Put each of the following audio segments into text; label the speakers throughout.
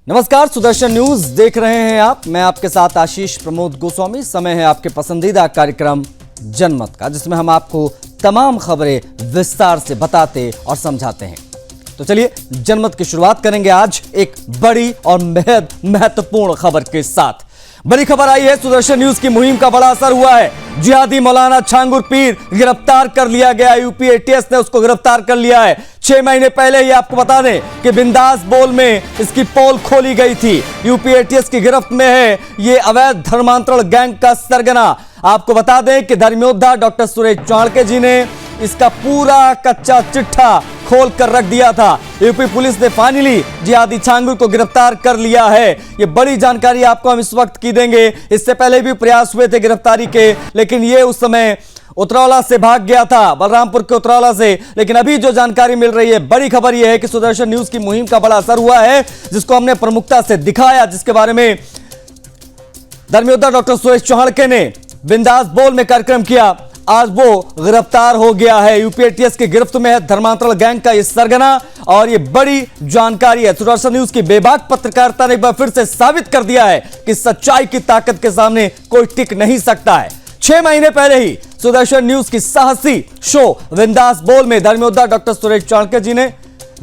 Speaker 1: नमस्कार, सुदर्शन न्यूज देख रहे हैं आप। मैं आपके साथ आशीष प्रमोद गोस्वामी। समय है आपके पसंदीदा कार्यक्रम जनमत का, जिसमें हम आपको तमाम खबरें विस्तार से बताते और समझाते हैं। तो चलिए जनमत की शुरुआत करेंगे आज एक बड़ी और बेहद महत्वपूर्ण खबर के साथ। बड़ी खबर आई है, सुदर्शन न्यूज की मुहिम का बड़ा असर हुआ है। जिहादी मौलाना छांगुर पीर गिरफ्तार कर लिया गया। यूपी एटीएस ने उसको गिरफ्तार कर लिया है। 6 महीने पहले ही आपको बता दें कि बिंदास बोल में इसकी पोल खोली गई थी। यूपी एटीएस की गिरफ्त में है ये अवैध धर्मांतरण गैंग का सरगना। आपको बता दें कि धर्मयोद्धा डॉक्टर सुरेश चाणक्य जी ने इसका पूरा कच्चा चिट्ठा खोल कर रख दिया था। यूपी पुलिस ने फाइनली जिहादी छांगुर को गिरफ्तार कर लिया है। ये बड़ी जानकारी आपको हम इस वक्त की देंगे। इससे पहले भी प्रयास हुए थे गिरफ्तारी के, लेकिन ये उस समय उतरौला से भाग गया था, बलरामपुर के उतरौला से। लेकिन अभी जो जानकारी मिल रही है, बड़ी खबर यह है कि सुदर्शन न्यूज की मुहिम का बड़ा असर हुआ है, जिसको हमने प्रमुखता से दिखाया, जिसके बारे में धर्मयोद्धा डॉक्टर सुरेश चाणक्य ने बिंदास बोल में कार्यक्रम किया। आज वो गिरफ्तार हो गया है। यूपी एटीएस की गिरफ्त में है धर्मांतरण गैंग का ये सरगना, और ये बड़ी जानकारी है। सुदर्शन न्यूज की बेबाक पत्रकारिता ने एक बार फिर से साबित कर दिया है कि सच्चाई की ताकत के सामने कोई टिक नहीं सकता है। 6 महीने पहले ही सुदर्शन न्यूज की साहसी शो बिंदास बोल में धर्मयोद्धा डॉक्टर सुरेश चाणक्य जी ने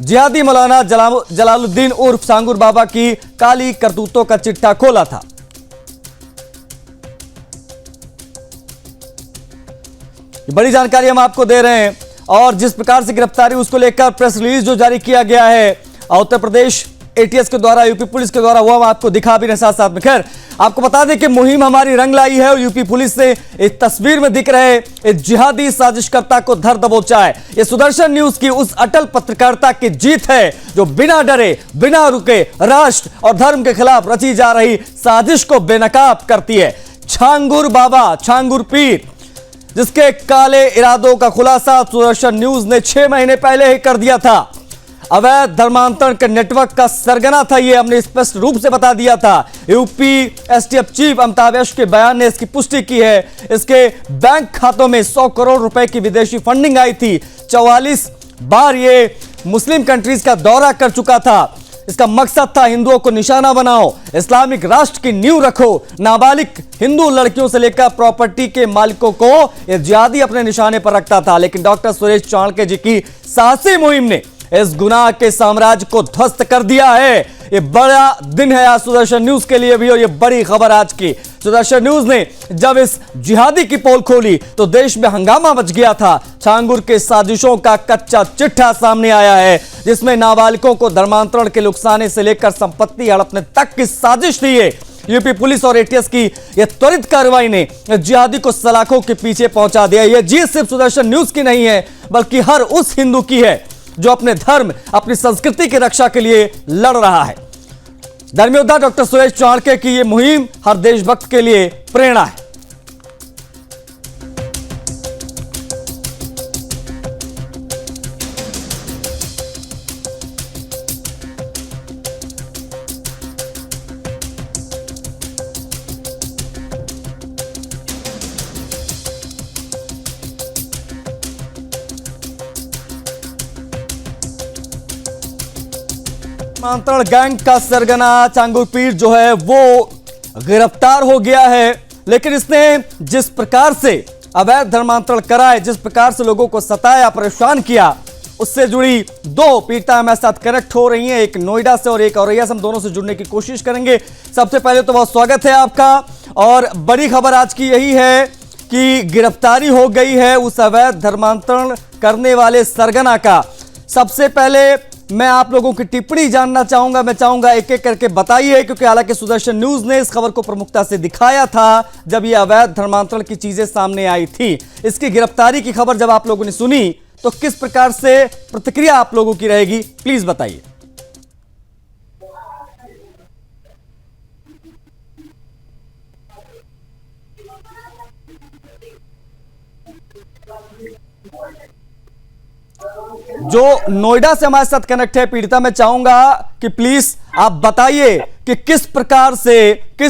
Speaker 1: जिहादी मौलाना जलालुद्दीन उर्फ छांगुर बाबा की काली करतूतों का चिट्ठा खोला था। बड़ी जानकारी हम आपको दे रहे हैं, और जिस प्रकार से गिरफ्तारी उसको लेकर प्रेस रिलीज जो जारी किया गया है उत्तर प्रदेश एटीएस के द्वारा, यूपी पुलिस के द्वारा, वो हम आपको दिखा भी रहे साथ साथ में। खैर, आपको बता दें कि मुहिम हमारी रंग लाई है और यूपी पुलिस ने इस तस्वीर में दिख रहे इस जिहादी साजिशकर्ता को धर दबोचा है। ये सुदर्शन न्यूज की उस अटल पत्रकारिता की जीत है जो बिना डरे बिना रुके राष्ट्र और धर्म के खिलाफ रची जा रही साजिश को बेनकाब करती है। छांगुर बाबा, छांगुर पीर, जिसके काले इरादों का खुलासा सुदर्शन न्यूज ने 6 महीने पहले ही कर दिया था। अवैध धर्मांतरण के नेटवर्क का सरगना था ये, हमने स्पष्ट रूप से बता दिया था। यूपी एसटीएफ चीफ अमिताभ यश के बयान ने इसकी पुष्टि की है। इसके बैंक खातों में 100 करोड़ रुपए की विदेशी फंडिंग आई थी। 44 बार ये मुस्लिम कंट्रीज का दौरा कर चुका था। इसका मकसद था हिंदुओं को निशाना बनाओ, इस्लामिक राष्ट्र की नींव रखो। नाबालिग हिंदू लड़कियों से लेकर प्रॉपर्टी के मालिकों को यह जिहादी अपने निशाने पर रखता था। लेकिन डॉक्टर सुरेश चाणक्य जी की साहसी मुहिम ने इस गुनाह के साम्राज्य को ध्वस्त कर दिया है। ये बड़ा दिन है आज सुदर्शन न्यूज के लिए भी, और ये बड़ी खबर आज की। सुदर्शन न्यूज ने जब इस जिहादी की पोल खोली तो देश में हंगामा मच गया था। छांगुर के साजिशों का कच्चा चिट्ठा सामने आया है, जिसमें नाबालिगों को धर्मांतरण के लुकसाने से लेकर संपत्ति हड़पने तक की साजिश थी। यूपी पुलिस और एटीएस की यह त्वरित कार्रवाई ने जिहादी को सलाखों के पीछे पहुंचा दिया। यह जीत सिर्फ सुदर्शन न्यूज की नहीं है, बल्कि हर उस हिंदू की है जो अपने धर्म, अपनी संस्कृति की रक्षा के लिए लड़ रहा है। धर्मयोद्धा डॉक्टर सुरेश चाणक्य की यह मुहिम हर देशभक्त के लिए प्रेरणा है। धर्मांतरण गैंग का सरगना छांगुर पीर जो है वो गिरफ्तार हो गया है। लेकिन इसने जिस प्रकार से अवैध धर्मांतरण कराए, जिस प्रकार से लोगों को सताया, परेशान किया, उससे जुड़ी 2 पीड़िता हमारे साथ कनेक्ट हो रही हैं, एक नोएडा से और एक औरैया से। हम दोनों से जुड़ने की कोशिश करेंगे। सबसे पहले तो बहुत स्वागत है आपका। और बड़ी खबर आज की यही है कि गिरफ्तारी हो गई है उस अवैध धर्मांतरण करने वाले सरगना का। सबसे पहले मैं आप लोगों की टिप्पणी जानना चाहूंगा। मैं चाहूंगा एक एक करके बताइए, क्योंकि हालांकि सुदर्शन न्यूज ने इस खबर को प्रमुखता से दिखाया था जब ये अवैध धर्मांतरण की चीजें सामने आई थी। इसकी गिरफ्तारी की खबर जब आप लोगों ने सुनी तो किस प्रकार से प्रतिक्रिया आप लोगों की रहेगी, प्लीज बताइए। जो नोएडा से हमारे साथ कनेक्ट है पीड़िता, मैं चाहूंगा कि प्लीज आप बताइए कि किस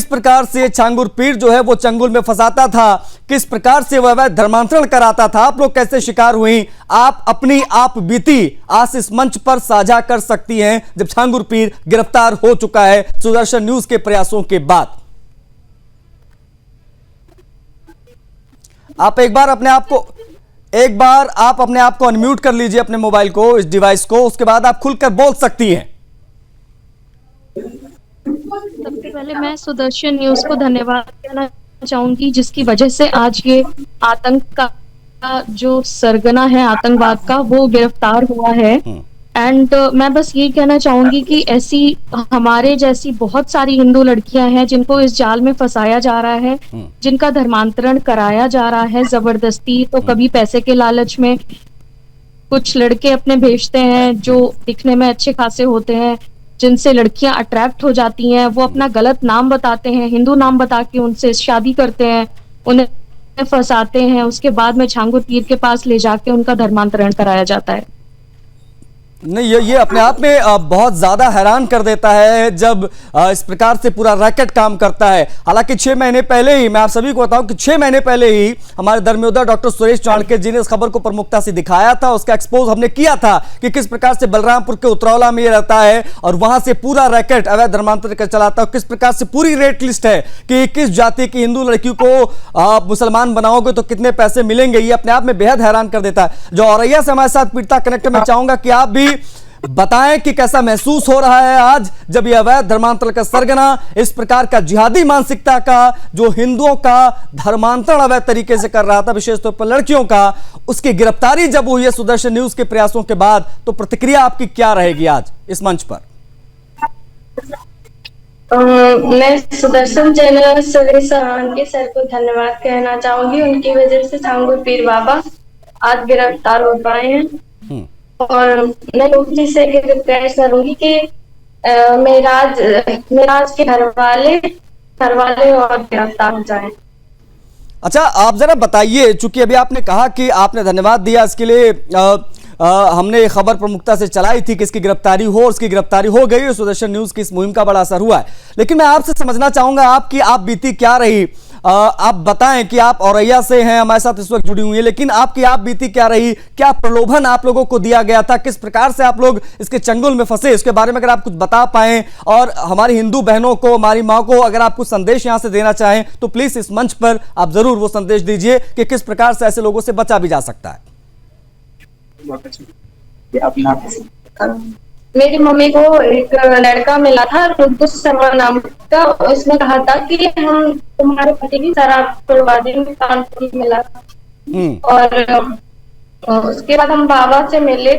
Speaker 1: प्रकार से छांगुर पीर जो है वो चंगुल में फंसाता था, किस प्रकार से वह अवैध धर्मांतरण कराता था, आप लोग कैसे शिकार हुई, आप अपनी आप बीती आज इस मंच पर साझा कर सकती हैं जब छांगुर पीर गिरफ्तार हो चुका है सुदर्शन न्यूज के प्रयासों के बाद। आप एक बार अपने आप को अनम्यूट कर लीजिए, अपने मोबाइल को, इस डिवाइस को, उसके बाद आप खुलकर बोल सकती हैं।
Speaker 2: सबसे पहले मैं सुदर्शन न्यूज को धन्यवाद देना चाहूंगी, जिसकी वजह से आज ये आतंक का जो सरगना है आतंकवाद का वो गिरफ्तार हुआ है। एंड मैं बस ये कहना चाहूंगी कि ऐसी हमारे जैसी बहुत सारी हिंदू लड़कियां हैं जिनको इस जाल में फंसाया जा रहा है, जिनका धर्मांतरण कराया जा रहा है जबरदस्ती। तो कभी पैसे के लालच में कुछ लड़के अपने भेजते हैं जो दिखने में अच्छे खासे होते हैं, जिनसे लड़कियां अट्रैक्ट हो जाती हैं। वो अपना गलत नाम बताते हैं, हिंदू नाम बता के उनसे शादी करते हैं, उन्हें फंसाते हैं, उसके बाद में छांगुर पीर के पास ले जाके उनका धर्मांतरण कराया जाता है।
Speaker 1: नहीं, ये अपने आप में बहुत ज्यादा हैरान कर देता है जब इस प्रकार से पूरा रैकेट काम करता है। हालांकि 6 महीने पहले ही मैं आप सभी को बताऊं कि 6 महीने पहले ही हमारे धर्मयोद्धा डॉक्टर सुरेश चाणक्य जी ने इस खबर को प्रमुखता से दिखाया था, उसका एक्सपोज हमने किया था कि किस प्रकार से बलरामपुर के उतरौला में ये रहता है और वहां से पूरा रैकेट अवैध धर्मांतरण कर चलाता है। किस प्रकार से पूरी रेट लिस्ट है कि किस जाति की हिंदू लड़कियों को मुसलमान बनाओगे तो कितने पैसे मिलेंगे, ये अपने आप में बेहद हैरान कर देता है। जो औरैया से हमारे साथ पीड़िता कनेक्ट में चाहूंगा कि आप भी बताएं कि कैसा महसूस हो रहा है आज जब यह अवैध धर्मांतरण का सरगना, इस प्रकार का जिहादी मानसिकता का जो हिंदुओं का धर्मांतरण अवैध तरीके से कर रहा था, विशेष तौर पर लड़कियों का, उसकी गिरफ्तारी जब हुई है सुदर्शन न्यूज के प्रयासों के बाद, तो प्रतिक्रिया आपकी क्या रहेगी आज इस मंच पर?
Speaker 3: मैं सुदर्शन चैनल सुरेश के सर को धन्यवाद कहना चाहूंगी। उनकी वजह से छांगुर पीर बाबा आज गिरफ्तार हो पाए हैं। और मैं लोग से रिक्वेस्ट करूंगी कि मेराज के घर वाले और गिरफ्तार हो जाएं।
Speaker 1: अच्छा, आप जरा बताइए, चूंकि अभी आपने कहा कि आपने धन्यवाद दिया इसके लिए, हमने खबर प्रमुखता से चलाई थी कि इसकी गिरफ्तारी हो और उसकी गिरफ्तारी हो गई और सुदर्शन न्यूज की इस मुहिम का बड़ा असर हुआ है। लेकिन मैं आपसे समझना चाहूंगा आपकी आप बीती क्या रही। आप बताएं कि आप औरैया से हैं, हमारे साथ इस वक्त जुड़ी हुई है, लेकिन आपकी आप बीती क्या रही, क्या प्रलोभन आप लोगों को दिया गया था, किस प्रकार से आप लोग इसके चंगुल में फंसे, इसके बारे में अगर आप कुछ बता पाएं। और हमारी हिंदू बहनों को, हमारी माँ को अगर आप कुछ संदेश यहां से देना चाहें तो प्लीज इस मंच पर आप जरूर वो संदेश दीजिए कि किस प्रकार से ऐसे लोगों से बचा भी जा सकता है।
Speaker 3: मेरी मम्मी को एक लड़का मिला था रुद्र शर्मा नाम का, उसने कहा था कि हम तुम्हारे पति की शराब छुड़वा देंगे, कानपुर मिला। और उसके बाद हम बाबा से मिले,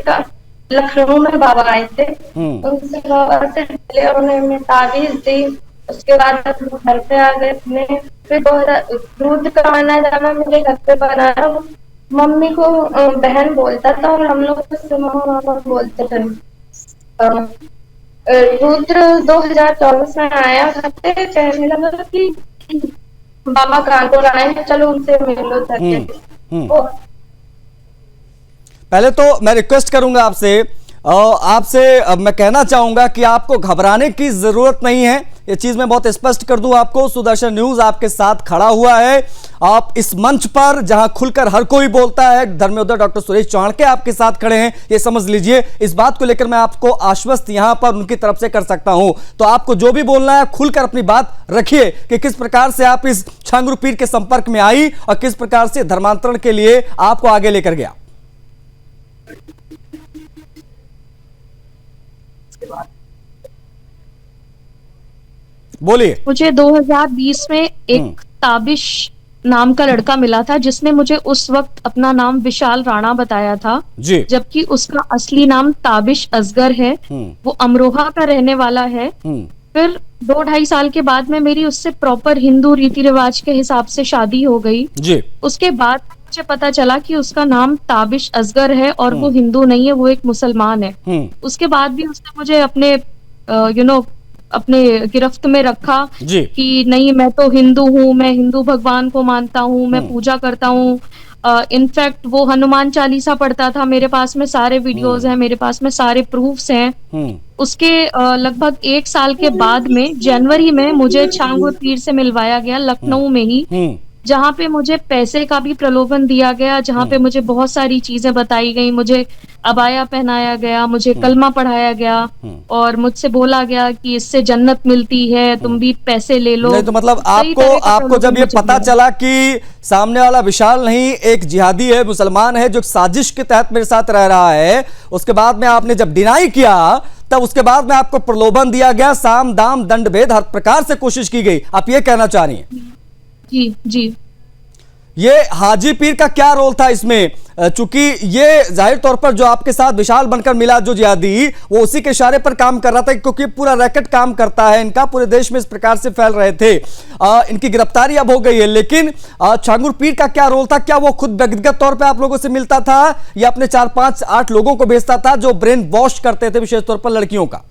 Speaker 3: लखनऊ में बाबा आए थे, उनसे बाबा से मिले और उन्हें ताबीज दी। उसके बाद हम घर पे आ गए अपने, फिर दूध का आना जाना मेरे घर पे बनाया। मम्मी को बहन बोलता था और हम लोग उससे मामा बोलते थे। रुद्र 2024 में आया घर पे, कहने लगा कि बाबा कानपुर आए हैं, चलो उनसे मिलो जाके।
Speaker 1: पहले तो मैं रिक्वेस्ट करूंगा आपसे मैं कहना चाहूंगा कि आपको घबराने की जरूरत नहीं है। ये चीज मैं बहुत स्पष्ट कर दूं आपको, सुदर्शन न्यूज आपके साथ खड़ा हुआ है। आप इस मंच पर जहां खुलकर हर कोई बोलता है, धर्मयोद्धा डॉक्टर सुरेश चाणक्य आपके साथ खड़े हैं, ये समझ लीजिए। इस बात को लेकर मैं आपको आश्वस्त यहां पर उनकी तरफ से कर सकता हूं। तो आपको जो भी बोलना है खुलकर अपनी बात रखिए कि किस प्रकार से आप इस छांगुर पीर के संपर्क में आई और किस प्रकार से धर्मांतरण के लिए आपको आगे लेकर गया। बोलिए।
Speaker 2: मुझे 2020 में एक ताबिश नाम का लड़का मिला था जिसने मुझे उस वक्त अपना नाम विशाल राणा बताया था जी, जबकि उसका असली नाम ताबिश असगर है। वो अमरोहा का रहने वाला है। फिर 2-2.5 साल के बाद में मेरी उससे प्रॉपर हिंदू रीति रिवाज के हिसाब से शादी हो गई जी। उसके बाद मुझे पता चला कि उसका नाम ताबिश असगर है और वो हिंदू नहीं है, वो एक मुसलमान है। उसके बाद भी उसने मुझे अपने अपने गिरफ्त में रखा कि नहीं, मैं तो हिंदू हूँ, मैं हिंदू भगवान को मानता हूँ, मैं पूजा करता हूँ इनफैक्ट वो हनुमान चालीसा पढ़ता था, मेरे पास में सारे वीडियोज हैं, मेरे पास में सारे प्रूफ्स हैं। उसके लगभग 1 साल के बाद में जनवरी में मुझे छांगुर पीर से मिलवाया गया लखनऊ में ही, जहाँ पे मुझे पैसे का भी प्रलोभन दिया गया, जहाँ पे मुझे बहुत सारी चीजें बताई गई, मुझे अबाया पहनाया गया, मुझे कलमा पढ़ाया गया और मुझसे बोला गया कि इससे जन्नत मिलती है, तुम भी पैसे ले लो।
Speaker 1: नहीं तो मतलब आपको जब ये पता चला कि सामने वाला विशाल नहीं एक जिहादी है, मुसलमान है, जो साजिश के तहत मेरे साथ रह रहा है, उसके बाद में आपने जब डिनाई किया तब उसके बाद में आपको प्रलोभन दिया गया, साम दाम दंड भेद हर प्रकार से कोशिश की गई, आप ये कहना चाह रही हैं?
Speaker 2: जी जी।
Speaker 1: ये हाजी पीर का क्या रोल था इसमें? चूंकि ये जाहिर तौर पर जो आपके साथ विशाल बनकर मिला जो जिहादी, वो उसी के इशारे पर काम कर रहा था, क्योंकि पूरा रैकेट काम करता है इनका, पूरे देश में इस प्रकार से फैल रहे थे। इनकी गिरफ्तारी अब हो गई है, लेकिन छांगुर पीर का क्या रोल था? क्या वो खुद व्यक्तिगत तौर पर आप लोगों से मिलता था या अपने 4, 5, 8 लोगों को भेजता था जो ब्रेन वॉश करते थे विशेष तौर पर लड़कियों का?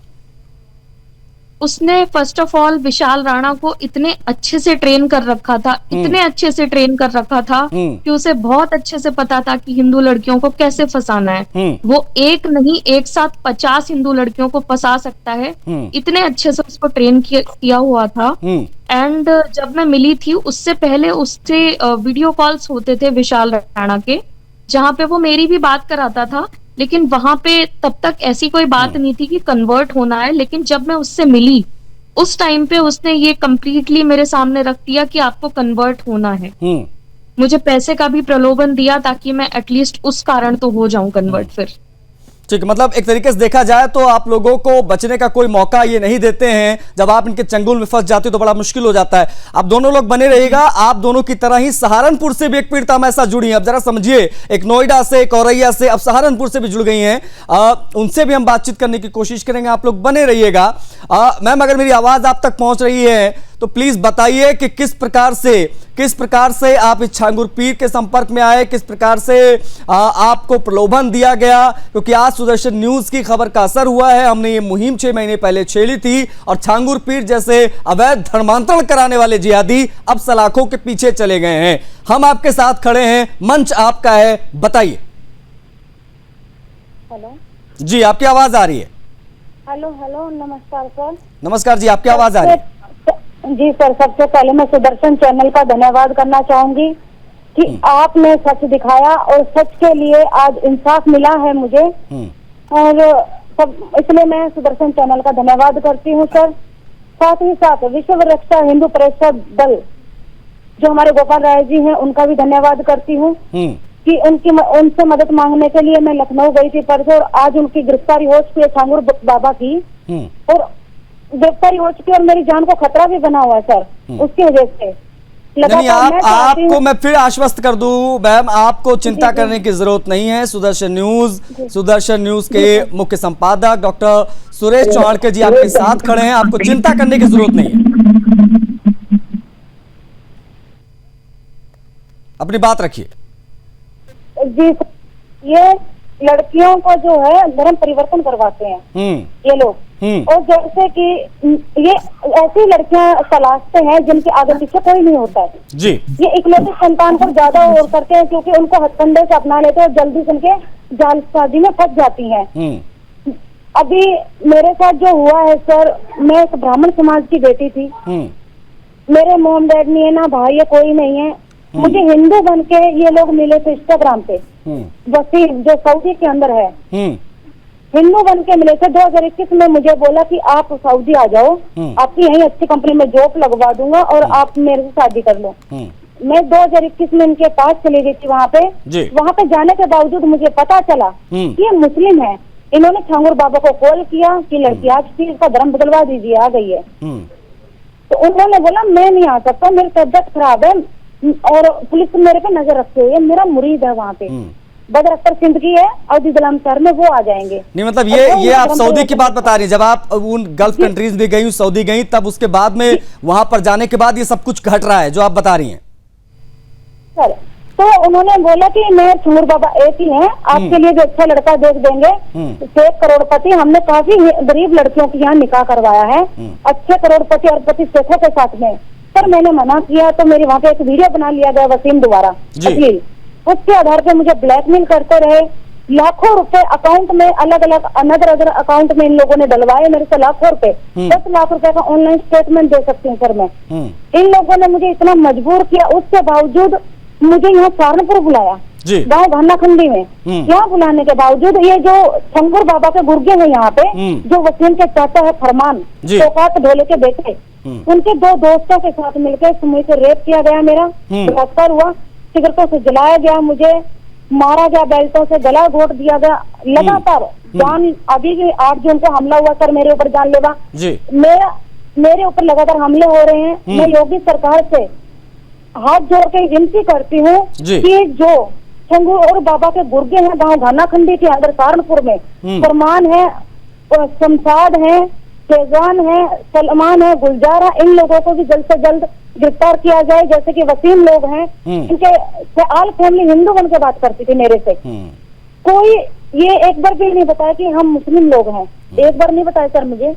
Speaker 2: उसने फर्स्ट ऑफ ऑल विशाल राणा को इतने अच्छे से ट्रेन कर रखा था, इतने अच्छे से ट्रेन कर रखा था कि उसे बहुत अच्छे से पता था कि हिंदू लड़कियों को कैसे फंसाना है। वो एक नहीं, एक साथ 50 हिंदू लड़कियों को फंसा सकता है, इतने अच्छे से उसको ट्रेन किया हुआ था। एंड जब मैं मिली थी उससे पहले उससे वीडियो कॉल्स होते थे विशाल राणा के, जहाँ पे वो मेरी भी बात कराता था, लेकिन वहां पे तब तक ऐसी कोई बात नहीं थी कि कन्वर्ट होना है। लेकिन जब मैं उससे मिली उस टाइम पे उसने ये कम्प्लीटली मेरे सामने रख दिया कि आपको कन्वर्ट होना है। मुझे पैसे का भी प्रलोभन दिया ताकि मैं एटलीस्ट उस कारण तो हो जाऊं कन्वर्ट फिर।
Speaker 1: ठीक, मतलब एक तरीके से देखा जाए तो आप लोगों को बचने का कोई मौका ये नहीं देते हैं, जब आप इनके चंगुल में फंस जाते हो तो बड़ा मुश्किल हो जाता है। आप दोनों लोग बने रहिएगा, आप दोनों की तरह ही सहारनपुर से भी एक पीड़िता हमारे साथ जुड़ी है। अब जरा समझिए, एक नोएडा से, एक औरैया से, अब सहारनपुर से भी जुड़ गई हैं, उनसे भी हम बातचीत करने की कोशिश करेंगे, आप लोग बने रहिएगा। मैम, अगर मेरी आवाज आप तक पहुंच रही है तो प्लीज बताइए कि किस प्रकार से आप इस छांगुर पीर के संपर्क में आए, किस प्रकार से आपको प्रलोभन दिया गया, क्योंकि आज सुदर्शन न्यूज की खबर का असर हुआ है। हमने ये मुहिम 6 महीने पहले छेड़ी थी और छांगुर पीर जैसे अवैध धर्मांतरण कराने वाले जिहादी अब सलाखों के पीछे चले गए हैं। हम आपके साथ खड़े हैं, मंच आपका है, बताइए।
Speaker 4: हेलो
Speaker 1: जी, आपकी आवाज आ रही है।
Speaker 4: हेलो हेलो, नमस्कार सर।
Speaker 1: नमस्कार जी, आपकी आवाज आ रही है।
Speaker 4: जी सर, सबसे पहले मैं सुदर्शन चैनल का धन्यवाद करना चाहूंगी कि आपने सच दिखाया और सच के लिए आज इंसाफ मिला है मुझे, और सब इसलिए मैं सुदर्शन चैनल का धन्यवाद करती हूँ सर। साथ ही साथ विश्व रक्षा हिंदू परिषद दल जो हमारे गोपाल राय जी हैं, उनका भी धन्यवाद करती हूँ कि उनसे मदद मांगने के लिए मैं लखनऊ गई थी परसों, और आज उनकी गिरफ्तारी हो चुकी है छांगुर बाबा की, और गिरफ्तारी हो चुकी है और मेरी जान को खतरा भी बना हुआ है सर उसकी वजह से।
Speaker 1: नहीं, आपको मैं फिर आश्वस्त कर दूं मैम, आपको चिंता करने की जरूरत नहीं है। सुदर्शन न्यूज के मुख्य संपादक डॉक्टर सुरेश चौहान जी आपके साथ खड़े हैं, आपको चिंता करने की जरूरत नहीं है। अपनी बात रखिए।
Speaker 4: जी, ये लड़कियों को जो है धर्म परिवर्तन करवाते हैं ये लोग, और जैसे कि ये ऐसी लड़कियां तलाशते हैं जिनके आगे पीछे कोई नहीं होता है जी। ये इकलौती संतान पर ज्यादा और करते हैं क्योंकि उनको हथकंडे से अपना लेते हैं और जल्दी से उनके जालसाजी में फंस जाती हैं। अभी मेरे साथ जो हुआ है सर, मैं एक ब्राह्मण समाज की बेटी थी, मेरे मॉम डैड नहीं है, ना भाई है, कोई नहीं है। मुझे हिंदू बन के ये लोग मिले थे इंस्टाग्राम पे, वसीम जो सऊदी के अंदर है, हिंदू बन के मिले थे। 2021 में मुझे बोला कि आप सऊदी आ जाओ, आपकी यहीं अच्छी कंपनी में जॉब लगवा दूंगा और आप मेरे से शादी कर लो। मैं 2021 में इनके पास चली गई थी वहाँ पे। वहाँ पे जाने के बावजूद मुझे पता चला कि ये मुस्लिम है। इन्होंने छांगुर बाबा को कॉल किया कि लड़की आज प्लीज इसका धर्म बदलवा दीजिए, आ गई है। तो उन्होंने बोला मैं नहीं आ सकता, मेरी तबियत खराब है और पुलिस मेरे पे नजर रखते हुए, मेरा मुरीद है वहाँ पे, बदर अख्तर सिंदगी है और दिलम सर में, वो आ जाएंगे।
Speaker 1: नहीं मतलब ये आप सऊदी की बात बता रही हैं, जब आप उन गल्फ कंट्रीज में गई, सऊदी गई, तब उसके बाद में वहां पर जाने के बाद ये सब कुछ घट रहा है जो आप बता रही हैं
Speaker 4: सर। तो उन्होंने बोला कि मैं छांगुर बाबा एक ही है, आपके लिए जो अच्छा लड़का देख देंगे, 1 करोड़पति। हमने काफी गरीब लड़कियों की यहाँ निकाह करवाया है, अच्छे करोड़पति और पति शेखों के साथ में। सर मैंने मना किया तो मेरे वहाँ पे एक वीडियो बना लिया गया वसीम द्वारा, उसके आधार पे मुझे ब्लैकमेल करते रहे। लाखों रुपए अकाउंट में, अलग अलग अनदर अकाउंट में इन लोगों ने डलवाए मेरे से लाखों रुपए। 10 लाख रुपए का ऑनलाइन स्टेटमेंट दे सकती हूँ सर मैं। इन लोगों ने मुझे इतना मजबूर किया, उसके बावजूद मुझे यहाँ सहारनपुर बुलाया, गाँव भानाखंडी में। यहाँ बुलाने के बावजूद ये जो शंकर बाबा के गुर्गे हैं यहाँ पे, जो वसीम के चाचा है फरमान, शौकत ढोले के बेटे, उनके 2 दोस्तों के साथ मिलकर सुमी से रेप किया गया, मेरा बलात्कार हुआ, सिगरेटों से जलाया गया, मुझे मारा गया, बेल्टों से गला घोट दिया गया लगातार। जान अभी भी 8 जून को हमला हुआ सर मेरे ऊपर, जानलेवा मेरे ऊपर लगातार हमले हो रहे हैं। मैं योगी सरकार से हाथ जोड़ के विनती करती हूँ कि जो शंभू और बाबा के गुर्गे हैं गांव घानाखंडी के अंदर सहारनपुर में, फरमान है, शमशाद है, शेजान है, सलमान है, गुलजार है, इन लोगों को भी जल्द से जल्द गिरफ्तार किया जाए। जैसे कि वसीम लोग हैं, इनके ऑल फैमिली हिंदू बन के बात करती थी मेरे से, कोई ये एक बार भी नहीं बताया कि हम मुस्लिम लोग हैं, एक बार नहीं बताया सर मुझे।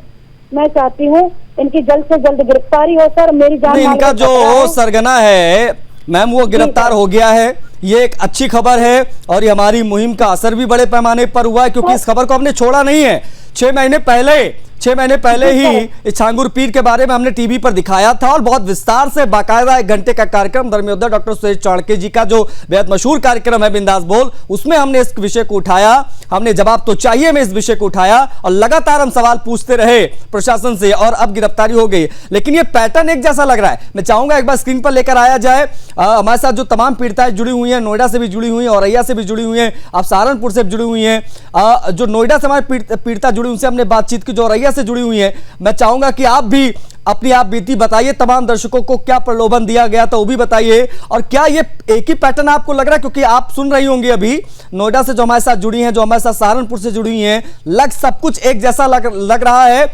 Speaker 4: मैं चाहती हूँ इनकी जल्द से जल्द गिरफ्तारी हो सर, मेरी जान।
Speaker 1: इनका जो सरगना है मैम वो गिरफ्तार हो गया है, ये एक अच्छी खबर है और ये हमारी मुहिम का असर भी बड़े पैमाने पर हुआ है, क्योंकि इस खबर को हमने छोड़ा नहीं है। 6 महीने पहले ही इस छांगुर पीर के बारे में हमने टीवी पर दिखाया था और बहुत विस्तार से बाकायदा 1 घंटे का कार्यक्रम धर्मयोद्धा डॉक्टर सुरेश चाणक्य जी का जो बेहद मशहूर कार्यक्रम है बिंदास बोल, उसमें हमने इस विषय को उठाया। हमने जवाब तो चाहिए में इस विषय को उठाया और लगातार हम सवाल पूछते रहे प्रशासन से और अब गिरफ्तारी हो गई। लेकिन ये पैटर्न एक जैसा लग रहा है। मैं चाहूंगा एक बार स्क्रीन पर लेकर आया जाए। हमारे साथ जो तमाम पीड़िताएं जुड़ी हुई हैं, नोएडा से भी जुड़ी हुई हैं, औरैया से भी जुड़ी हुई हैं, आप सहारनपुर से भी जुड़ी हुई हैं। जो नोएडा से हमारे पीड़िता जुड़ी उनसे हमने बातचीत की, जो औरैया से जुड़ी हुई है। मैं चाहूंगा कि आप भी अपनी आप बीती बताइए, तमाम दर्शकों को क्या प्रलोभन दिया गया था वो भी बताइए, और क्या ये एक ही पैटर्न आपको लग रहा है? क्योंकि आप सुन रही होंगी अभी नोएडा से जो हमारे साथ जुड़ी हैं, जो हमारे साथ सहारनपुर से जुड़ी हुई हैं, सब कुछ एक जैसा लग रहा है।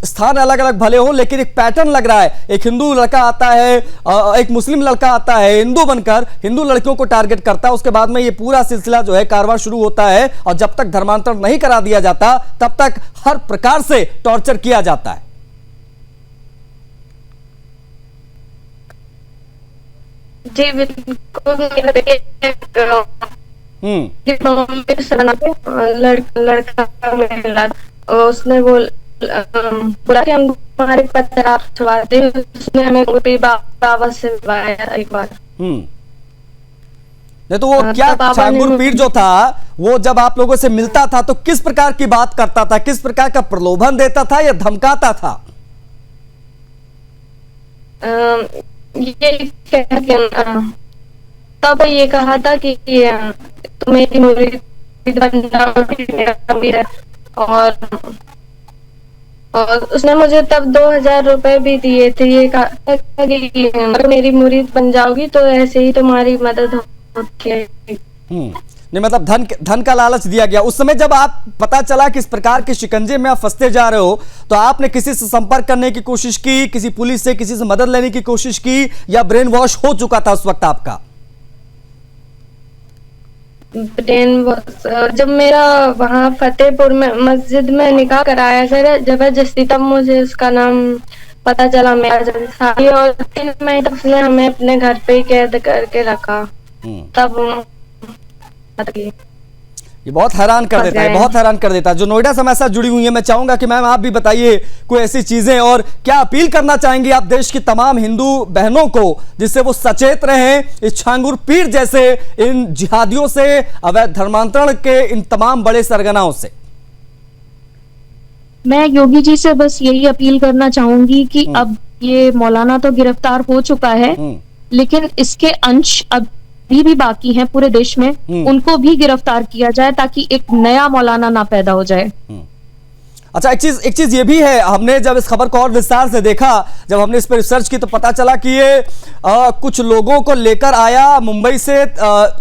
Speaker 1: स्थान अलग अलग भले हो लेकिन एक पैटर्न लग रहा है। एक हिंदू लड़का आता है, एक मुस्लिम लड़का आता है, हिंदू बनकर हिंदू लड़कियों को टारगेट करता है। उसके बाद में ये पूरा सिलसिला जो है कारवां शुरू होता है और जब तक धर्मांतरण नहीं करा दिया जाता तब तक हर प्रकार से टॉर्चर किया जाता है।
Speaker 3: जी बिल्कुल। लड़का मिला, उसने बोला कि हम तुम्हारे पत्थर आप छुड़वाते, उसने हमें बाबा से एक बार।
Speaker 1: नहीं तो वो क्या छांगुर पीर जो था वो जब आप लोगों से मिलता था तो किस प्रकार की बात करता था, किस प्रकार का प्रलोभन देता था या धमकाता था?
Speaker 3: ये तब ये कहा था कि तुम मेरी मुरीद बन जाओगी, और उसने मुझे तब 2000 रुपए भी दिए थे। ये कहा कि अगर मेरी मुरीद बन जाओगी तो ऐसे ही तुम्हारी मदद होती है।
Speaker 1: नहीं मतलब धन का लालच दिया गया। उस समय जब आप पता चला कि इस प्रकार के शिकंजे में आप फंसते जा रहे हो तो आपने किसी से संपर्क करने की कोशिश की, किसी पुलिस से किसी से मदद लेने की कोशिश की, या ब्रेन वॉश हो चुका था उस वक्त आपका?
Speaker 3: ब्रेन वॉश जब मेरा वहाँ फतेहपुर में मस्जिद में निकाह कराया सर जबरदस्ती, तब मुझे उसका नाम पता चला मेरा जब शादी, और 3 महीने तक उसने हमें अपने घर पे ही कैद करके रखा। तब
Speaker 1: ये बहुत हैरान कर देता है, बहुत हैरान कर देता है। जो नोएडा से हमारे साथ जुड़ी हुई है, मैं चाहूंगा कि मैम आप भी बताइए कोई ऐसी चीजें, और क्या अपील करना चाहेंगे आप देश की तमाम हिंदू बहनों को जिससे वो सचेत रहें इस छांगुर पीर जैसे इन जिहादियों से, अवैध धर्मांतरण के इन तमाम बड़े सरगनाओं से? मैं
Speaker 2: योगी जी से बस यही अपील करना चाहूंगी कि अब ये मौलाना तो गिरफ्तार हो चुका है, लेकिन इसके अंश अब भी बाकी हैं पूरे देश में, उनको भी गिरफ्तार किया जाए ताकि एक नया मौलाना ना पैदा हो जाए। अच्छा, एक चीज ये भी है, हमने जब इस खबर को और विस्तार से देखा, जब हमने इस पर रिसर्च की तो पता चला कि ये कुछ लोगों को लेकर आया मुंबई से,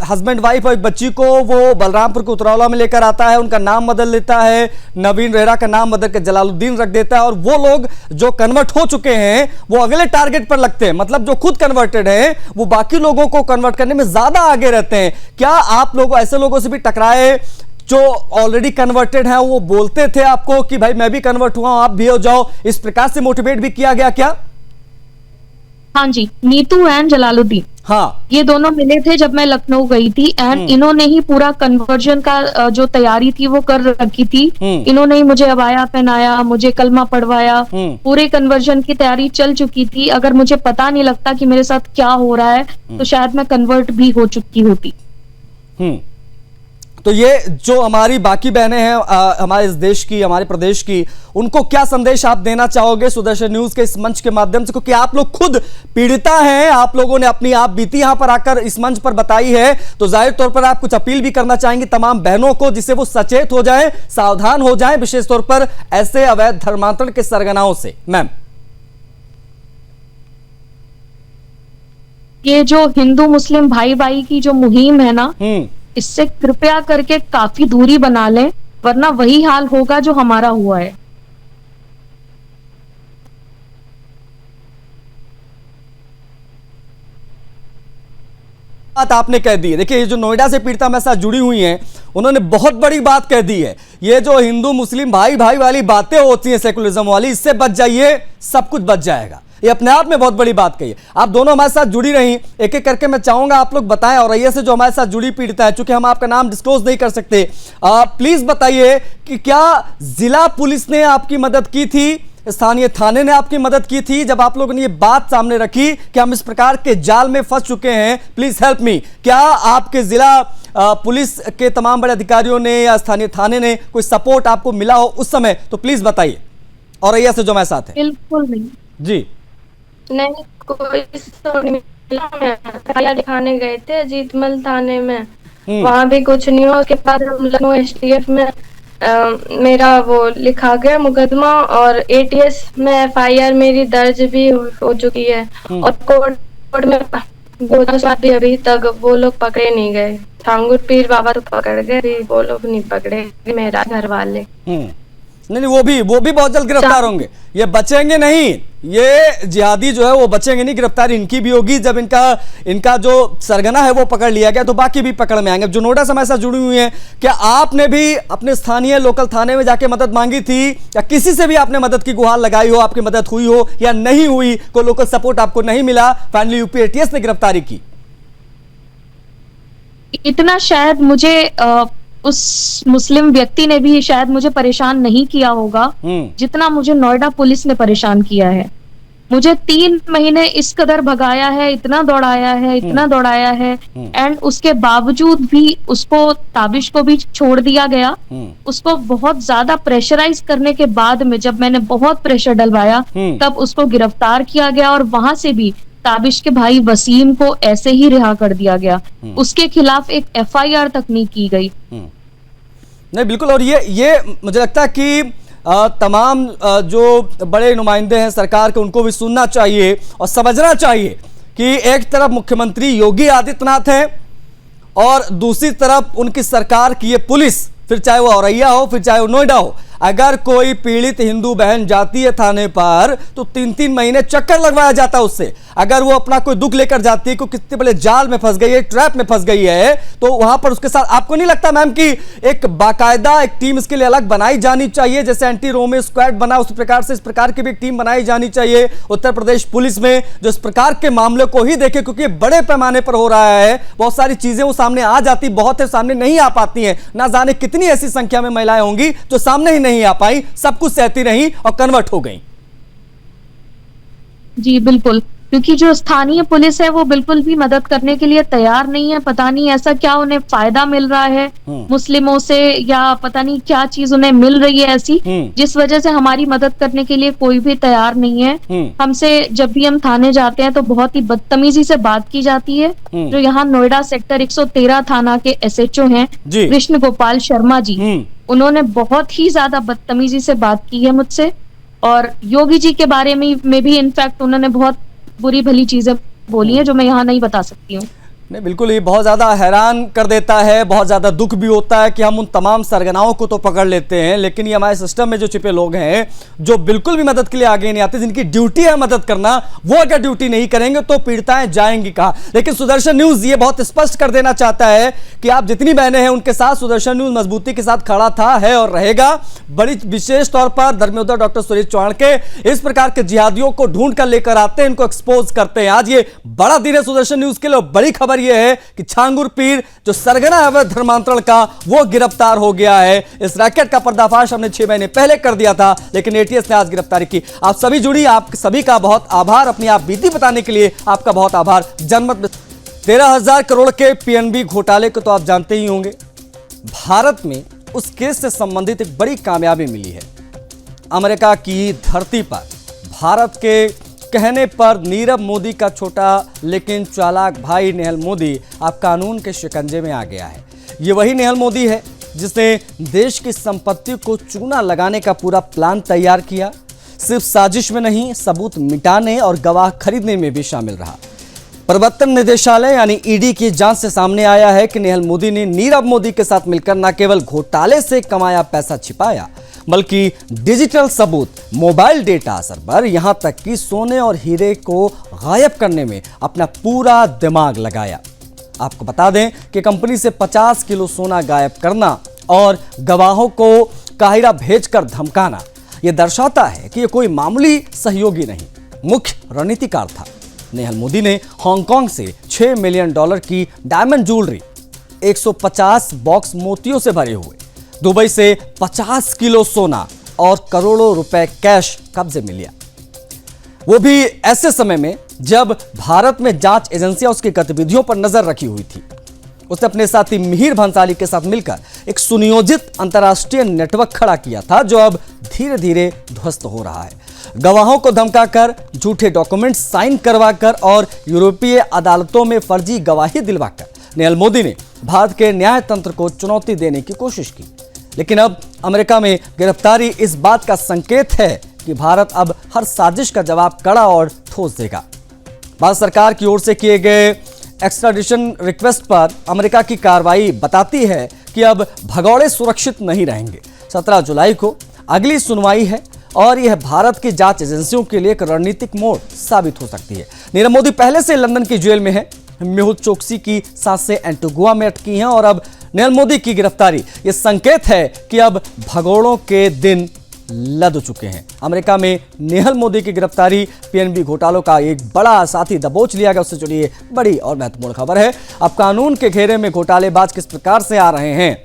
Speaker 2: हस्बैंड वाइफ और एक बच्ची को वो बलरामपुर के उतरौला में लेकर आता है, उनका नाम बदल लेता है, नवीन रेरा का नाम बदल के जलालुद्दीन रख देता है, और वो लोग जो कन्वर्ट हो चुके हैं वो अगले टारगेट पर लगते हैं। मतलब जो खुद कन्वर्टेड हैं वो बाकी लोगों को कन्वर्ट करने में ज्यादा आगे रहते हैं। क्या आप लोग ऐसे लोगों से भी टकराए जो ऑलरेडी कन्वर्टेड हैं, वो बोलते थे आपको कि भाई मैं भी कन्वर्ट हुआ हूं, आप भी हो जाओ, इस प्रकार से मोटिवेट भी किया गया क्या? हाँ जी, नीतू एंड जलालुद्दीन,
Speaker 1: हाँ,
Speaker 2: ये दोनों मिले थे जब मैं लखनऊ गई थी। एंड इन्होंने ही पूरा कन्वर्जन का जो तैयारी थी वो कर रखी थी। इन्होंने ही मुझे अबाया पहनाया, मुझे कलमा पढ़वाया, पूरे कन्वर्जन की तैयारी चल चुकी थी। अगर मुझे पता नहीं लगता कि मेरे साथ क्या हो रहा है तो शायद मैं कन्वर्ट भी हो चुकी होती।
Speaker 1: तो ये जो हमारी बाकी बहनें हैं हमारे इस देश की, हमारे प्रदेश की, उनको क्या संदेश आप देना चाहोगे सुदर्शन न्यूज के इस मंच के माध्यम से? क्योंकि आप लोग खुद पीड़िता हैं, आप लोगों ने अपनी आप बीती यहां पर आकर इस मंच पर बताई है, तो जाहिर तौर पर आप कुछ अपील भी करना चाहेंगे तमाम बहनों को, जिससे वो सचेत हो जाएं, सावधान हो जाएं, विशेष तौर पर ऐसे अवैध धर्मांतरण के सरगनाओं से। मैम,
Speaker 2: ये जो हिंदू मुस्लिम भाई भाई की जो मुहिम है ना, इससे कृपया करके काफी दूरी बना लें, वरना वही हाल होगा जो हमारा हुआ है।
Speaker 1: बात आपने कह दी है। देखिए, ये जो नोएडा से पीड़िता मेरे साथ जुड़ी हुई हैं, उन्होंने बहुत बड़ी बात कह दी है। ये जो हिंदू मुस्लिम भाई भाई वाली बातें होती हैं सेकुलरिज्म वाली, इससे बच जाइए, सब कुछ बच जाएगा। ये अपने आप में बहुत बड़ी बात कही है। आप दोनों हमारे साथ जुड़ी रही, एक एक करके मैं चाहूंगा आप लोग बताएं। और औरैया से जो हमारे साथ जुड़ी पीड़िता है, चूंकि हम आपका नाम डिस्क्लोज नहीं कर सकते, प्लीज बताइए कि क्या जिला पुलिस ने आपकी मदद की थी, स्थानीय थाने ने आपकी मदद की थी जब आप लोगों ने ये बात सामने रखी कि हम इस प्रकार के जाल में फंस चुके हैं? Please help me. क्या आपके जिला पुलिस के तमाम बड़े अधिकारियों ने या स्थानीय थाने ने कोई सपोर्ट आपको मिला हो उस समय? तो प्लीज बताइए। औरैया से जो हमारे साथ है।
Speaker 2: बिल्कुल नहीं
Speaker 1: जी,
Speaker 3: नहीं, कोई नहीं मिला। दिखाने गए थे अजीतमल थाने में, वहाँ भी कुछ नहीं हुआ। उसके बाद हम लखनऊ एसटीएफ में मेरा वो लिखा गया मुकदमा, और एटीएस में एफआईआर मेरी दर्ज भी हो चुकी है। और कोर्ट में भी अभी तक वो लोग पकड़े नहीं गए। छांगुर पीर बाबा तो पकड़ गए, वो लोग नहीं पकड़े, मेरा घर वाले।
Speaker 1: नहीं, वो भी बहुत जल्द गिरफ्तार होंगे। ये बचेंगे नहीं, ये जिहादी जो है वो बचेंगे नहीं। गिरफ्तारी इनकी भी होगी। जब इनका जो सरगना है वो पकड़ लिया गया तो बाकी भी पकड़ में आएंगे। जो नोएडा से हमारे साथ जुड़ी हुई है, क्या आपने भी अपने स्थानीय लोकल थाने में जाके मदद मांगी थी, या किसी से भी आपने मदद की गुहार लगाई हो, आपकी मदद हुई हो या नहीं हुई, कोई लोकल सपोर्ट आपको नहीं मिला, फाइनली यूपी एटीएस ने गिरफ्तारी की?
Speaker 2: इतना शायद मुझे उस मुस्लिम व्यक्ति ने भी शायद मुझे परेशान नहीं किया होगा जितना मुझे नोएडा पुलिस ने परेशान किया है। मुझे 3 महीने इस कदर भगाया है, इतना दौड़ाया है, एंड उसके बावजूद भी उसको, ताबिश को भी छोड़ दिया गया। उसको बहुत ज्यादा प्रेशराइज करने के बाद में जब मैंने बहुत प्रेशर डलवाया तब उसको गिरफ्तार किया गया, और वहां से भी ताबिश के भाई वसीम को ऐसे ही रिहा कर दिया गया। उसके खिलाफ एक एफआईआर तक नहीं की गई।
Speaker 1: नहीं, बिल्कुल। और ये मुझे लगता है कि तमाम जो बड़े नुमाइंदे हैं सरकार के, उनको भी सुनना चाहिए और समझना चाहिए कि एक तरफ मुख्यमंत्री योगी आदित्यनाथ हैं और दूसरी तरफ उनकी सरकार की ये पुलिस, फिर चाहे वो औरैया हो, फिर चाहे वो नोएडा हो, अगर कोई पीड़ित हिंदू बहन जाती है थाने पर तो 3-3 महीने चक्कर लगवाया जाता है उससे। अगर वो अपना कोई दुख लेकर जाती है, कोई कितने बड़े जाल में फंस गई है, ट्रैप में फंस गई है, तो वहां पर उसके साथ आपको नहीं लगता मैम कि एक बाकायदा एक टीम इसके लिए अलग बनाई जानी चाहिए? जैसे एंटी रोमियो स्क्वाड बना उस प्रकार से इस प्रकार की भी एक टीम बनाई जानी चाहिए उत्तर प्रदेश पुलिस में, जो इस प्रकार के मामले को ही देखे, क्योंकि बड़े पैमाने पर हो रहा है। बहुत सारी चीजें वो सामने आ जाती, बहुत सामने नहीं आ पाती हैं। ना जाने कितनी ऐसी संख्या में महिलाएं होंगी जो सामने ही नहीं आ पाई, सब कुछ सहती रही और कन्वर्ट हो गई।
Speaker 2: जी बिल्कुल, क्योंकि जो स्थानीय पुलिस है वो बिल्कुल भी मदद करने के लिए तैयार नहीं है। पता नहीं ऐसा क्या उन्हें फायदा मिल रहा है मुस्लिमों से, या पता नहीं क्या चीज उन्हें मिल रही है ऐसी, जिस वजह से हमारी मदद करने के लिए कोई भी तैयार नहीं है। हमसे जब भी हम थाने जाते हैं तो बहुत ही बदतमीजी से बात की जाती है। जो यहाँ नोएडा सेक्टर 113 थाना के SHO हैं कृष्ण गोपाल शर्मा जी, उन्होंने बहुत ही ज्यादा बदतमीजी से बात की है मुझसे। और योगी जी के बारे में भी इनफैक्ट उन्होंने बहुत बुरी भली चीजें बोली है जो मैं यहाँ नहीं बता सकती हूँ।
Speaker 1: नहीं, बिल्कुल ये बहुत ज़्यादा हैरान कर देता है, बहुत ज़्यादा दुख भी होता है कि हम उन तमाम सरगनाओं को तो पकड़ लेते हैं, लेकिन ये हमारे सिस्टम में जो छिपे लोग हैं जो बिल्कुल भी मदद के लिए आगे नहीं आते, जिनकी ड्यूटी है मदद करना, वो अगर ड्यूटी नहीं करेंगे तो पीड़िताएं जाएंगी कहाँ। लेकिन सुदर्शन न्यूज़ ये बहुत स्पष्ट कर देना चाहता है कि आप जितनी बहनें हैं उनके साथ सुदर्शन न्यूज़ मजबूती के साथ खड़ा था, है और रहेगा। बड़ी विशेष तौर पर धर्मेंद्र डॉक्टर सुरेश चौहान के इस प्रकार के जिहादियों को ढूंढ कर लेकर आते हैं, इनको एक्सपोज करते हैं। आज ये बड़ा दिन है सुदर्शन न्यूज़ के लिए। बड़ी खबर यह है कि छांगुर पीर जो सरगना है अवैध धर्मांतरण का, वो गिरफ्तार हो गया है। इस रैकेट का पर्दाफाश हमने 6 महीने पहले कर दिया था, लेकिन एटीएस ने आज गिरफ्तारी की। आप सभी जुड़ी, आप सभी का बहुत आभार। अपनी आप बीती बताने के लिए आपका बहुत आभार। जनमत 13,000 करोड़ के पीएनबी घोटाले को तो आप जानते ही होंगे। भारत में उस केस से संबंधित एक बड़ी कामयाबी मिली है। अमेरिका की धरती पर भारत के कहने पर नीरव मोदी का छोटा लेकिन चालाक भाई नेहल मोदी अब कानून के शिकंजे में आ गया है। ये वही नेहल मोदी है जिसने देश की संपत्ति को चूना लगाने का पूरा प्लान तैयार किया। सिर्फ साजिश में नहीं, सबूत मिटाने और गवाह खरीदने में भी शामिल रहा। प्रवर्तन निदेशालय यानी ईडी की जांच से सामने आया है कि नेहल मोदी ने नीरव मोदी के साथ मिलकर न केवल घोटाले से कमाया पैसा छिपाया, बल्कि डिजिटल सबूत, मोबाइल डेटा सर्वर, यहां तक कि सोने और हीरे को गायब करने में अपना पूरा दिमाग लगाया। आपको बता दें कि कंपनी से 50 किलो सोना गायब करना और गवाहों को काहिरा भेजकर धमकाना, यह दर्शाता है कि यह कोई मामूली सहयोगी नहीं, मुख्य रणनीतिकार था। नेहल मोदी ने हांगकांग से $6 मिलियन की डायमंड ज्वेलरी, 150 बॉक्स मोतियों से भरे हुए, दुबई से 50 किलो सोना और करोड़ों रुपए कैश कब्जे में लिया। वो भी ऐसे समय में जब भारत में जांच एजेंसियां उसकी गतिविधियों पर नजर रखी हुई थी। उसने अपने साथी मिहिर भंसाली के साथ मिलकर एक सुनियोजित अंतर्राष्ट्रीय नेटवर्क खड़ा किया था, जो अब धीरे धीरे ध्वस्त हो रहा है। गवाहों को धमकाकर, झूठे डॉक्यूमेंट साइन करवाकर और यूरोपीय अदालतों में फर्जी गवाही दिलवाकर नेहल मोदी ने भारत के न्याय तंत्र को चुनौती देने की कोशिश की। लेकिन अब अमेरिका में गिरफ्तारी इस बात का संकेत है कि भारत अब हर साजिश का जवाब कड़ा और ठोस देगा। भारत सरकार की ओर से किए गए एक्स्ट्राडिशन रिक्वेस्ट पर अमेरिका की कार्रवाई बताती है कि अब भगौड़े सुरक्षित नहीं रहेंगे। 17 जुलाई को अगली सुनवाई है और यह भारत की जांच एजेंसियों के लिए एक रणनीतिक मोड़ साबित हो सकती है। नीरव मोदी पहले से लंदन की जेल में है। मेहुल चोकसी की सांसें एंटीगुआ में अटकी हैं और अब नेहल मोदी की गिरफ्तारी ये संकेत है कि अब भगोड़ों के दिन लद चुके हैं। अमेरिका में नेहल मोदी की गिरफ्तारी, पीएनबी घोटालों का एक बड़ा साथी दबोच लिया गया, उससे जुड़ी बड़ी और महत्वपूर्ण खबर है। अब कानून के घेरे में घोटालेबाज किस प्रकार से आ रहे हैं,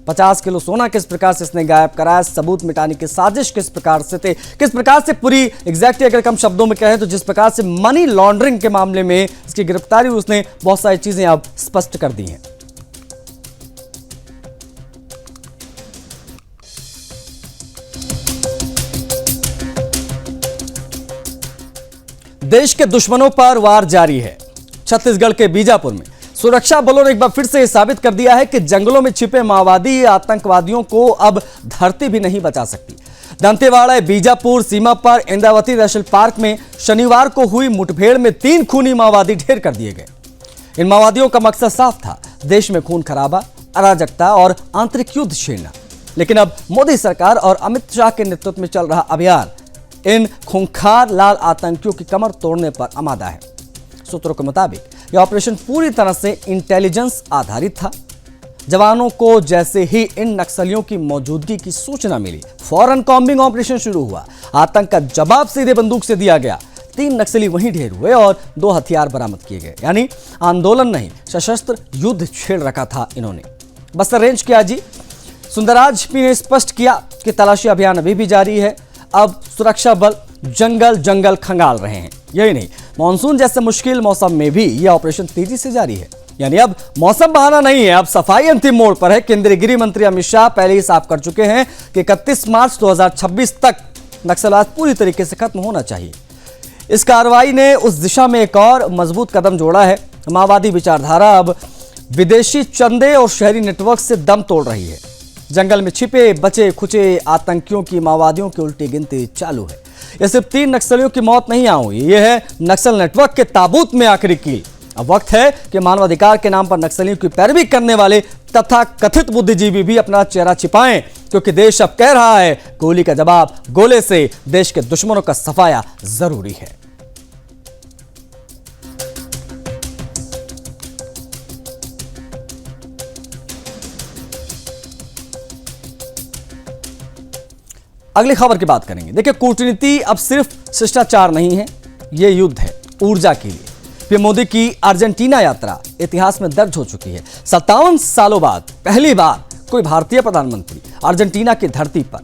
Speaker 1: 50 किलो सोना किस प्रकार से इसने गायब कराया, सबूत मिटाने की साजिश किस प्रकार से थे, किस प्रकार से पूरी एग्जैक्टली अगर कम शब्दों में कहें तो जिस प्रकार से मनी लॉन्ड्रिंग के मामले में इसकी गिरफ्तारी, उसने बहुत सारी चीजें अब स्पष्ट कर दी हैं। देश के दुश्मनों पर वार जारी है। छत्तीसगढ़ के बीजापुर में सुरक्षा बलों ने एक बार फिर से साबित कर दिया है कि जंगलों में छिपे माओवादी आतंकवादियों को अब धरती भी नहीं बचा सकती। दंतेवाड़ा बीजापुर सीमा पर इंद्रावती नेशनल पार्क में शनिवार को हुई मुठभेड़ में 3 खूनी माओवादी ढेर कर दिए गए। इन माओवादियों का मकसद साफ था, देश में खून खराबा, अराजकता और आंतरिक युद्ध छेड़ना। लेकिन अब मोदी सरकार और अमित शाह के नेतृत्व में चल रहा अभियान इन खूंखार लाल आतंकियों की कमर तोड़ने पर आमादा है। सूत्रों के मुताबिक यह ऑपरेशन पूरी तरह से इंटेलिजेंस आधारित था। जवानों को जैसे ही इन नक्सलियों की मौजूदगी की सूचना मिली, फौरन कॉम्बिंग ऑपरेशन शुरू हुआ। आतंक का जवाब सीधे बंदूक से दिया गया। 3 नक्सली वहीं ढेर हुए और 2 हथियार बरामद किए गए। यानी आंदोलन नहीं, सशस्त्र युद्ध छेड़ रखा था इन्होंने। बस्तर रेंज के आईजी सुंदरराज पी ने स्पष्ट किया कि तलाशी अभियान अभी भी जारी है। अब सुरक्षा बल जंगल जंगल खंगाल रहे हैं। यही नहीं, मानसून जैसे मुश्किल मौसम में भी यह ऑपरेशन तेजी से जारी है। यानी अब मौसम बहाना नहीं है, अब सफाई अंतिम मोड़ पर है। केंद्रीय गृह मंत्री अमित शाह पहले ही साफ कर चुके हैं कि 31 मार्च 2026 तक नक्सलवाद पूरी तरीके से खत्म होना चाहिए। इस कार्रवाई ने उस दिशा में एक और मजबूत कदम जोड़ा है। माओवादी विचारधारा अब विदेशी चंदे और शहरी नेटवर्क से दम तोड़ रही है। जंगल में छिपे बचे खुचे आतंकियों की, माओवादियों की उल्टी गिनती चालू है। यह सिर्फ 3 नक्सलियों की मौत नहीं हुई, यह है नक्सल नेटवर्क के ताबूत में आखिरी कील। अब वक्त है कि मानवाधिकार के नाम पर नक्सलियों की पैरवी करने वाले तथा कथित बुद्धिजीवी भी अपना चेहरा छिपाएं, क्योंकि देश अब कह रहा है गोली का जवाब गोले से देश के दुश्मनों का सफाया जरूरी है। अगली खबर की बात करेंगे। देखिए, कूटनीति अब सिर्फ शिष्टाचार नहीं है, यह युद्ध है ऊर्जा के लिए। पीएम मोदी की अर्जेंटीना यात्रा इतिहास में दर्ज हो चुकी है। 57 सालों बाद पहली बार कोई भारतीय प्रधानमंत्री अर्जेंटीना की धरती पर।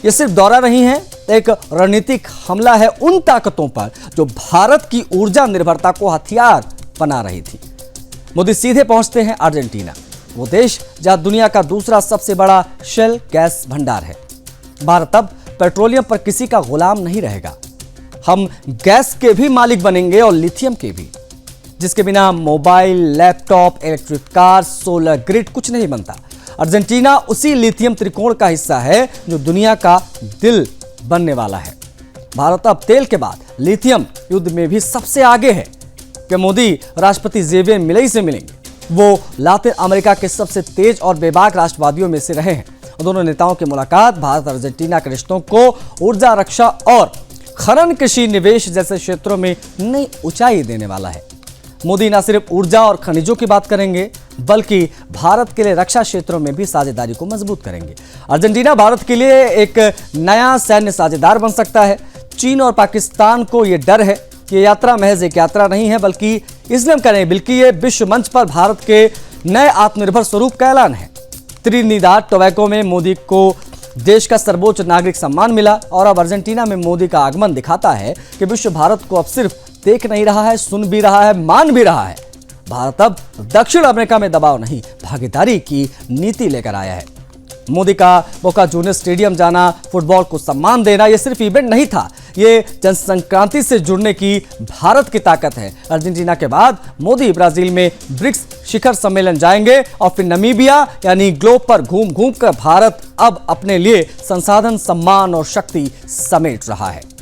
Speaker 1: यह सिर्फ दौरा नहीं है, एक रणनीतिक हमला है उन ताकतों पर जो भारत की ऊर्जा निर्भरता को हथियार बना रही थी। मोदी सीधे पहुंचते हैं अर्जेंटीना, वो देश जहां दुनिया का दूसरा सबसे बड़ा शेल गैस भंडार है। भारत अब पेट्रोलियम पर किसी का गुलाम नहीं रहेगा। हम गैस के भी मालिक बनेंगे और लिथियम के भी, जिसके बिना mobile, laptop, electric car, solar grid कुछ नहीं बनता। अर्जेंटीना उसी लिथियम त्रिकोण का हिस्सा है जो दुनिया का दिल बनने वाला है। भारत अब तेल के बाद लिथियम युद्ध में भी सबसे आगे है। कि मोदी राष्ट्रपति जेवियर मिलेई से मिलेंगे। वो लातिन अमेरिका के सबसे तेज और बेबाक राष्ट्रवादियों में से रहे हैं। दोनों नेताओं की मुलाकात भारत अर्जेंटीना के रिश्तों को ऊर्जा, रक्षा और खनन, कृषि, निवेश जैसे क्षेत्रों में नई ऊंचाई देने वाला है। मोदी न सिर्फ ऊर्जा और खनिजों की बात करेंगे, बल्कि भारत के लिए रक्षा क्षेत्रों में भी साझेदारी को मजबूत करेंगे। अर्जेंटीना भारत के लिए एक नया सैन्य साझेदार बन सकता है। चीन और पाकिस्तान को यह डर है कि यात्रा महज एक यात्रा नहीं है, बल्कि इसलिए हम करें बल्कि ये विश्व मंच पर भारत के नए आत्मनिर्भर स्वरूप का ऐलान है। त्रिनिदाद टोबैगो में मोदी को देश का सर्वोच्च नागरिक सम्मान मिला और अब अर्जेंटीना में मोदी का आगमन दिखाता है कि विश्व भारत को अब सिर्फ देख नहीं रहा है, सुन भी रहा है, मान भी रहा है। भारत अब दक्षिण अमेरिका में दबाव नहीं, भागीदारी की नीति लेकर आया है। मोदी का बोका जूनियर्स स्टेडियम जाना, फुटबॉल को सम्मान देना, यह सिर्फ इवेंट नहीं था, ये जनसंक्रांति से जुड़ने की भारत की ताकत है। अर्जेंटीना के बाद मोदी ब्राजील में ब्रिक्स शिखर सम्मेलन जाएंगे और फिर नमीबिया यानी ग्लोब पर घूम घूम कर भारत अब अपने लिए संसाधन, सम्मान और शक्ति समेट रहा है।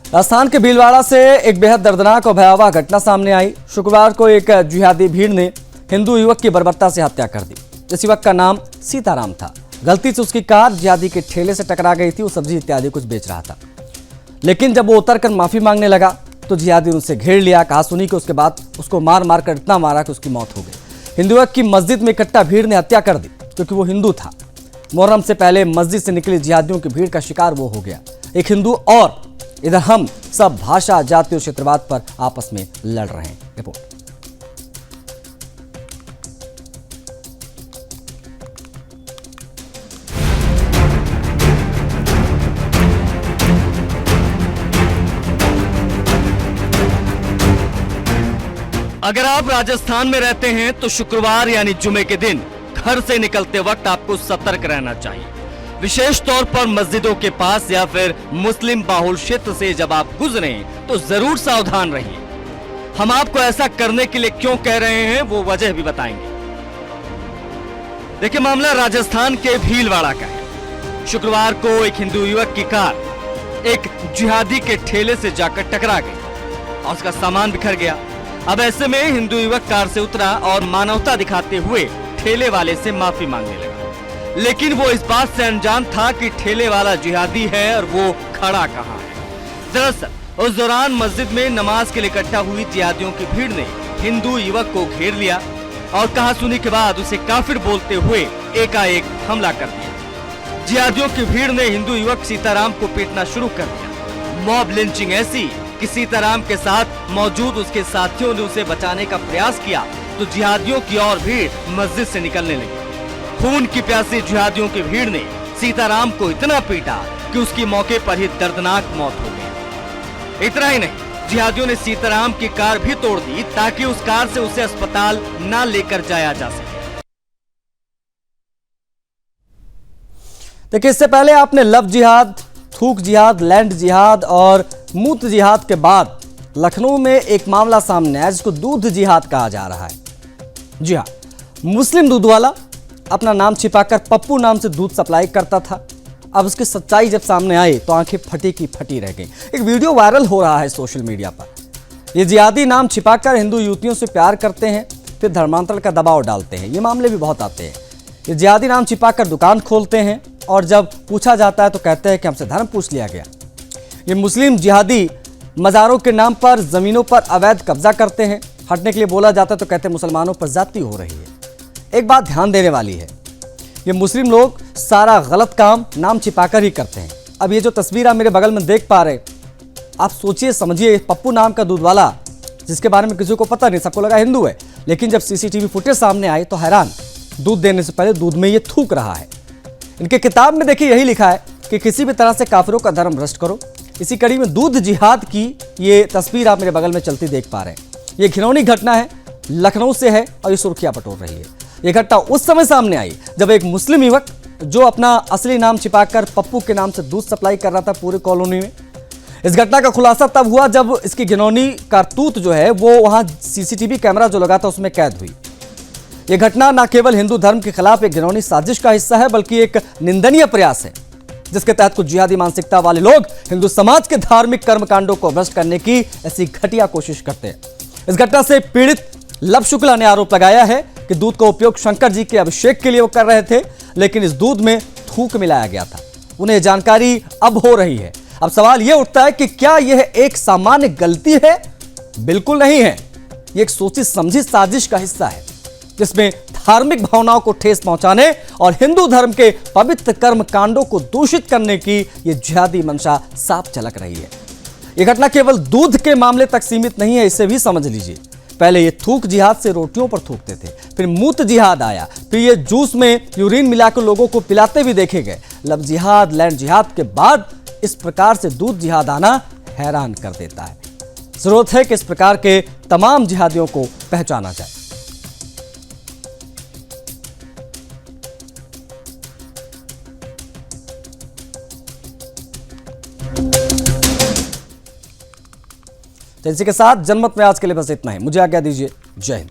Speaker 1: राजस्थान के भीलवाड़ा से एक बेहद दर्दनाक और भयावह घटना सामने आई। शुक्रवार को एक जिहादी भीड़ ने हिंदू युवक की बर्बरता से हत्या कर दी। इस युवक का नाम सीताराम था। गलती से उसकी कार जिहादी के ठेले से टकरा गई थी। वो सब्जी इत्यादि कुछ बेच रहा था, लेकिन जब वो उतरकर माफी मांगने लगा तो जिहादी ने उसे घेर लिया। कहा सुनी कि उसके बाद उसको मार मार कर इतना मारा कि उसकी मौत हो गई। हिंदू युवक की मस्जिद में इकट्ठा भीड़ ने हत्या कर दी क्योंकि वो हिंदू था। मुहर्रम से पहले मस्जिद से निकली जिहादियों की भीड़ का शिकार वो हो गया। एक हिंदू और इधर हम सब भाषा, जाति और क्षेत्रवाद पर आपस में लड़ रहे हैं। रिपोर्ट।
Speaker 5: अगर आप राजस्थान में रहते हैं तो शुक्रवार यानी जुमे के दिन घर से निकलते वक्त आपको सतर्क रहना चाहिए। विशेष तौर पर मस्जिदों के पास या फिर मुस्लिम बाहुल क्षेत्र से जब आप गुजरे तो जरूर सावधान रहिए। हम आपको ऐसा करने के लिए क्यों कह रहे हैं वो वजह भी बताएंगे। देखिए, मामला राजस्थान के भीलवाड़ा का है। शुक्रवार को एक हिंदू युवक की कार एक जिहादी के ठेले से जाकर टकरा गई और उसका सामान बिखर गया। अब ऐसे में हिंदू युवक कार से उतरा और मानवता दिखाते हुए ठेले वाले से माफी मांगने लगा, लेकिन वो इस बात से अनजान था कि ठेले वाला जिहादी है और वो खड़ा कहाँ है। दरअसल उस दौरान मस्जिद में नमाज के लिए इकट्ठा हुई जिहादियों की भीड़ ने हिंदू युवक को घेर लिया और कहा सुनी के बाद उसे काफिर बोलते हुए एकाएक हमला कर दिया। जिहादियों की भीड़ ने हिंदू युवक सीताराम को पीटना शुरू कर दिया। मॉब लिंचिंग ऐसी कि सीताराम के साथ मौजूद उसके साथियों ने उसे बचाने का प्रयास किया तो जिहादियों की और भीड़ मस्जिद से निकलने लगी। खून की प्यासी जिहादियों की भीड़ ने सीताराम को इतना पीटा कि उसकी मौके पर ही दर्दनाक मौत हो गई। इतना ही नहीं, जिहादियों ने सीताराम की कार भी तोड़ दी ताकि उस कार से उसे अस्पताल न लेकर जाया जा सके।
Speaker 1: देखिए, इससे पहले आपने लव जिहाद, थूक जिहाद, लैंड जिहाद और मूत्र जिहाद के बाद लखनऊ में एक मामला सामने आया जिसको दूध जिहाद कहा जा रहा है। जी हाँ, मुस्लिम दूध वाला अपना नाम छिपाकर पप्पू नाम से दूध सप्लाई करता था। अब उसकी सच्चाई जब सामने आई तो आंखें फटी की फटी रह गई। एक वीडियो वायरल हो रहा है सोशल मीडिया पर। ये जिहादी नाम छिपाकर हिंदू युवतियों से प्यार करते हैं, फिर धर्मांतरण का दबाव डालते हैं। ये मामले भी बहुत आते हैं। ये जिहादी नाम छिपाकर दुकान खोलते हैं और जब पूछा जाता है तो कहते हैं कि हमसे धर्म पूछ लिया गया। ये मुस्लिम जिहादी मज़ारों के नाम पर ज़मीनों पर अवैध कब्जा करते हैं। हटने के लिए बोला जाता है तो कहते हैं मुसलमानों पर ज़्यादती हो रही है। एक बात ध्यान देने वाली है, ये मुस्लिम लोग सारा गलत काम नाम छिपाकर ही करते हैं। अब ये जो तस्वीर आप मेरे बगल में देख पा रहे, आप सोचिए समझिए, पप्पू नाम का दूध वाला जिसके बारे में किसी को पता नहीं, सबको लगा हिंदू है, लेकिन जब सीसीटीवी फुटेज सामने आई तो हैरान, दूध देने से पहले दूध में ये थूक रहा है। इनके किताब में देखिए यही लिखा है कि किसी भी तरह से काफिरों का धर्म भ्रष्ट करो। इसी कड़ी में दूध जिहाद की ये तस्वीर आप मेरे बगल में चलती देख पा रहे हैं। ये घिनौनी घटना है, लखनऊ से है और ये सुर्खियां बटोर रही है। ये घटना उस समय सामने आई जब एक मुस्लिम युवक जो अपना असली नाम छिपाकर पप्पू के नाम से दूध सप्लाई कर रहा था पूरी कॉलोनी में। इस घटना का खुलासा तब हुआ जब इसकी घिनौनी कारतूत जो है वो वहां सीसीटीवी कैमरा जो लगा था उसमें कैद हुई। यह घटना न केवल हिंदू धर्म के खिलाफ एक घिनौनी साजिश का हिस्सा है, बल्कि एक निंदनीय प्रयास है जिसके तहत कुछ जिहादी मानसिकता वाले लोग हिंदू समाज के धार्मिक कर्मकांडों को भ्रष्ट करने की ऐसी घटिया कोशिश करते हैं। इस घटना से पीड़ित लव शुक्ला ने आरोप लगाया है कि दूध का उपयोग शंकर जी के अभिषेक के लिए वो कर रहे थे, लेकिन इस दूध में थूक मिलाया गया था। उन्हें जानकारी अब हो रही है। अब सवाल यह उठता है कि क्या यह एक सामान्य गलती है? बिल्कुल नहीं है। यह एक सोची समझी साजिश का हिस्सा है जिसमें धार्मिक भावनाओं को ठेस पहुंचाने और हिंदू धर्म के पवित्र कर्म कांडों को दूषित करने की यह जिहादी मंशा साफ झलक रही है। यह घटना केवल दूध के मामले तक सीमित नहीं है, इसे भी समझ लीजिए। पहले ये थूक जिहाद से रोटियों पर थूकते थे, फिर मूत जिहाद आया, फिर ये जूस में यूरिन मिलाकर लोगों को पिलाते भी देखे गए। लव जिहाद, लैंड जिहाद के बाद इस प्रकार से दूध जिहाद आना हैरान कर देता है। जरूरत है कि इस प्रकार के तमाम जिहादियों को पहचाना जाए। तो इसी के साथ जनमत में आज के लिए बस इतना ही। मुझे आज्ञा दीजिए। जय हिंद।